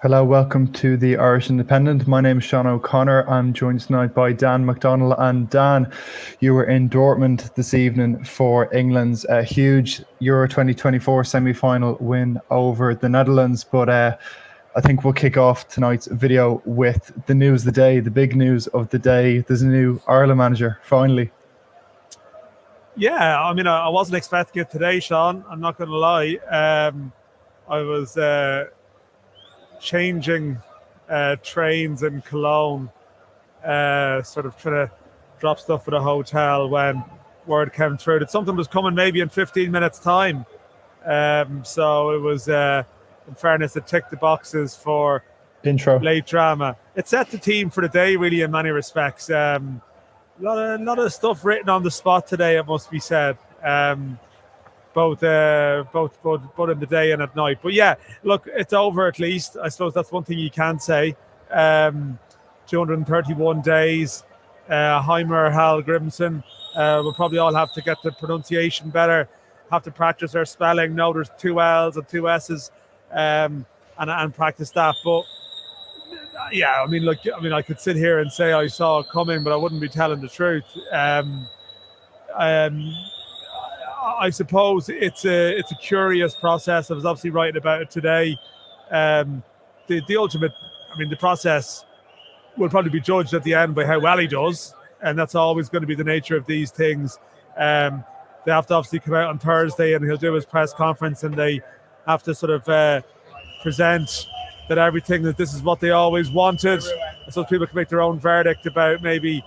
Hello, welcome to the Irish Independent. My name is Seán O'Connor. I'm joined tonight by Dan McDonnell. And Dan, you were in Dortmund this evening for England's huge Euro 2024 semi-final win over the Netherlands. But I think we'll kick off tonight's video with the news of the day, the big news of the day. There's a new Ireland manager, finally. Yeah, I mean, I wasn't expecting it today, Sean. I'm not going to lie. I was changing trains in Cologne, sort of trying to drop stuff at a hotel when word came through that something was coming maybe in 15 minutes' time. So it was, in fairness, it ticked the boxes for intro, late drama. It set the team for the day, really, in many respects. A lot of stuff written on the spot today, it must be said. Both in the day and at night. But yeah, look, it's over at least. I suppose that's one thing you can say. 231 days. Heimir, Hallgrímsson. We'll probably all have to get the pronunciation better, have to practice our spelling. No, there's 2 L's and 2 S's, and practice that. But yeah, I mean, I could sit here and say I saw it coming, but I wouldn't be telling the truth. I suppose it's a curious process. I was obviously writing about it today. The ultimate, I mean, the process will probably be judged at the end by how well he does, and that's always going to be the nature of these things. They have to obviously come out on Thursday, and he'll do his press conference, and they have to sort of present that everything, that this is what they always wanted, so people can make their own verdict about maybe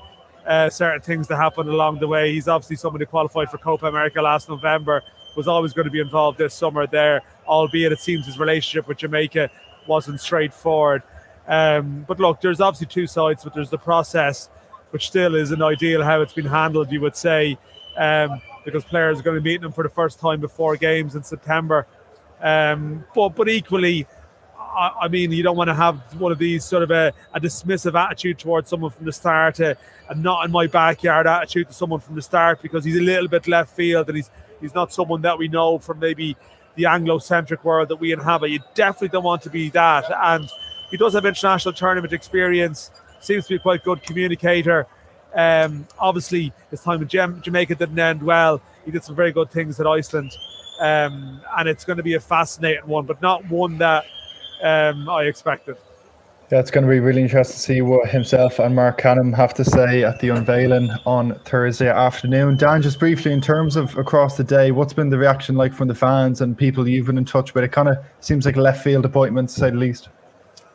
certain things that happened along the way. He's obviously someone who qualified for Copa America last November, was always going to be involved this summer there, albeit it seems his relationship with Jamaica wasn't straightforward. But look, there's obviously 2 sides, but there's the process, which still isn't ideal how it's been handled, you would say, because players are going to be meeting him for the first time before games in September. But equally, I mean, you don't want to have one of these sort of a dismissive attitude towards someone from the start, a not in my backyard attitude to someone from the start, because he's a little bit left field and he's not someone that we know from maybe the Anglo-centric world that we inhabit. You definitely don't want to be that. And he does have international tournament experience, seems to be a quite good communicator. Obviously, his time in Jamaica didn't end well. He did some very good things at Iceland. And it's going to be a fascinating one, but not one that I expected. Yeah, it's going to be really interesting to see what himself and Mark Canham have to say at the unveiling on Thursday afternoon. Dan, just briefly, in terms of across the day, what's been the reaction like from the fans and people you've been in touch with? It kind of seems like a left field appointment, to say the least.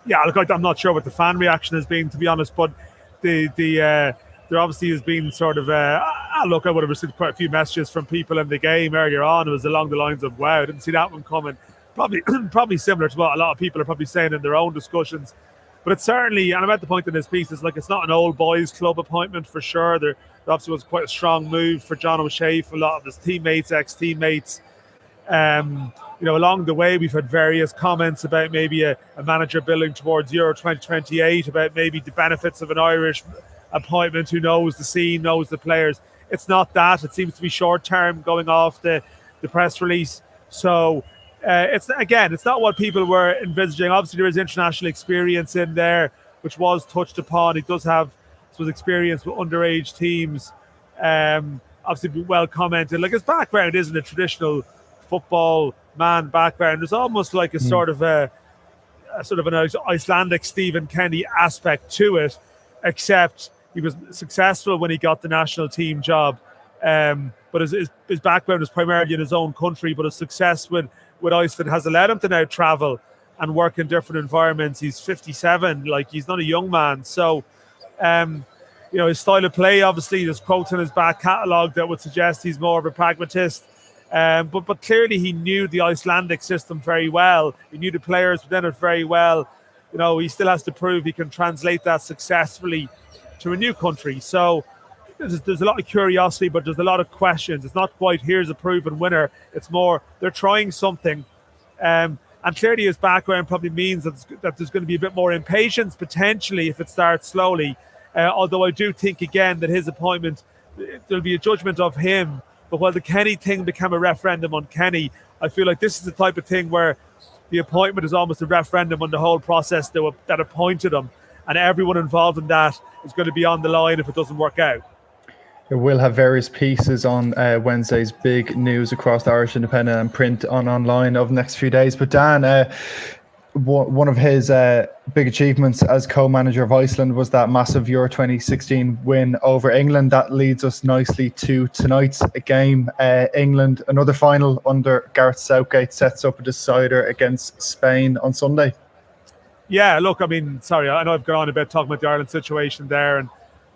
Yeah, look, I'm not sure what the fan reaction has been, to be honest, but there obviously has been sort of look, I would have received quite a few messages from people in the game earlier on. It was along the lines of, wow, I didn't see that one coming. Probably similar to what a lot of people are probably saying in their own discussions. But it's certainly, and I'm at the point in this piece, it's not an old boys club appointment for sure. There obviously was quite a strong move for John O'Shea, for a lot of his teammates, ex-teammates. Along the way, we've had various comments about maybe a manager building towards Euro 2028, about maybe the benefits of an Irish appointment who knows the scene, knows the players. It's not that. It seems to be short-term, going off the press release. So it's not what people were envisaging. Obviously, there is international experience in there, which was touched upon. He does have experience with underage teams. Obviously, well commented. Like, his background isn't a traditional football man background. There's almost like a sort of an Icelandic Stephen Kenny aspect to it, except he was successful when he got the national team job. But his background is primarily in his own country, but his success with Iceland has allowed him to now travel and work in different environments. He's 57, like, he's not a young man. So, his style of play, obviously, there's quotes in his back catalogue that would suggest he's more of a pragmatist. But clearly he knew the Icelandic system very well. He knew the players within it very well. He still has to prove he can translate that successfully to a new country. So there's a lot of curiosity, but there's a lot of questions. It's not quite, here's a proven winner. It's more, they're trying something. And clearly his background probably means that there's going to be a bit more impatience, potentially, if it starts slowly. Although I do think, again, that his appointment, there'll be a judgment of him. But while the Kenny thing became a referendum on Kenny, I feel like this is the type of thing where the appointment is almost a referendum on the whole process that appointed him, and everyone involved in that is going to be on the line if it doesn't work out. We'll have various pieces on Wednesday's big news across the Irish Independent and print on online over the next few days. But Dan, one of his big achievements as co-manager of Iceland was that massive Euro 2016 win over England. That leads us nicely to tonight's game. England, another final under Gareth Southgate, sets up a decider against Spain on Sunday. Yeah, look, I mean, sorry, I know I've gone on a bit talking about the Ireland situation there, and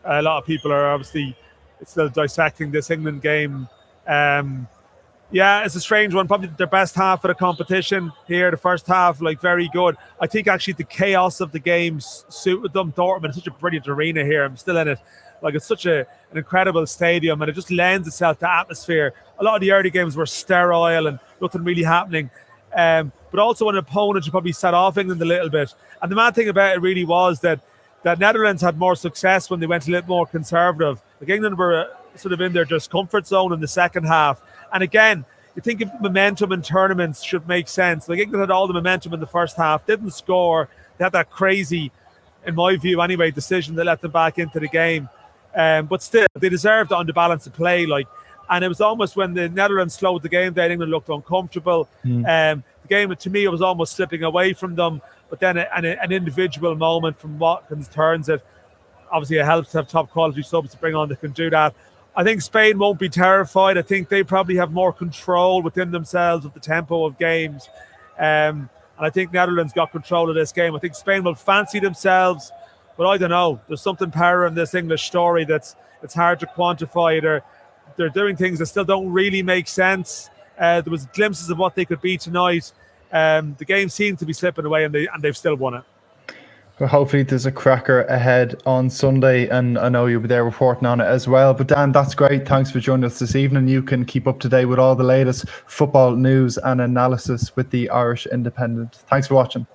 a lot of people are obviously still dissecting this England game. Yeah, it's a strange one. Probably their best half of the competition here. The first half, like, very good. I think actually the chaos of the games suited them. Dortmund is such a brilliant arena here. I'm still in it. Like, it's such an incredible stadium, and it just lends itself to atmosphere. A lot of the early games were sterile and nothing really happening. But also an opponent who probably set off England a little bit. And the mad thing about it really was that Netherlands had more success when they went a little more conservative. Like, England were sort of in their discomfort zone in the second half. And again, you think momentum in tournaments should make sense. Like, England had all the momentum in the first half, didn't score. They had that crazy, in my view anyway, decision that let them back into the game. But still, they deserved on the balance of play. Like, and it was almost when the Netherlands slowed the game down, England looked uncomfortable. The game, to me, it was almost slipping away from them. But then an individual moment from Watkins turns it. Obviously, it helps to have top quality subs to bring on that can do that. I think Spain won't be terrified. I think they probably have more control within themselves of the tempo of games. And I think Netherlands got control of this game. I think Spain will fancy themselves, but I don't know. There's something power in this English story it's hard to quantify. They're doing things that still don't really make sense. There was glimpses of what they could be tonight. The game seemed to be slipping away, and they've still won it. Well, hopefully there's a cracker ahead on Sunday, and I know you'll be there reporting on it as well. But Dan, that's great. Thanks for joining us this evening. You can keep up to date with all the latest football news and analysis with the Irish Independent. Thanks for watching.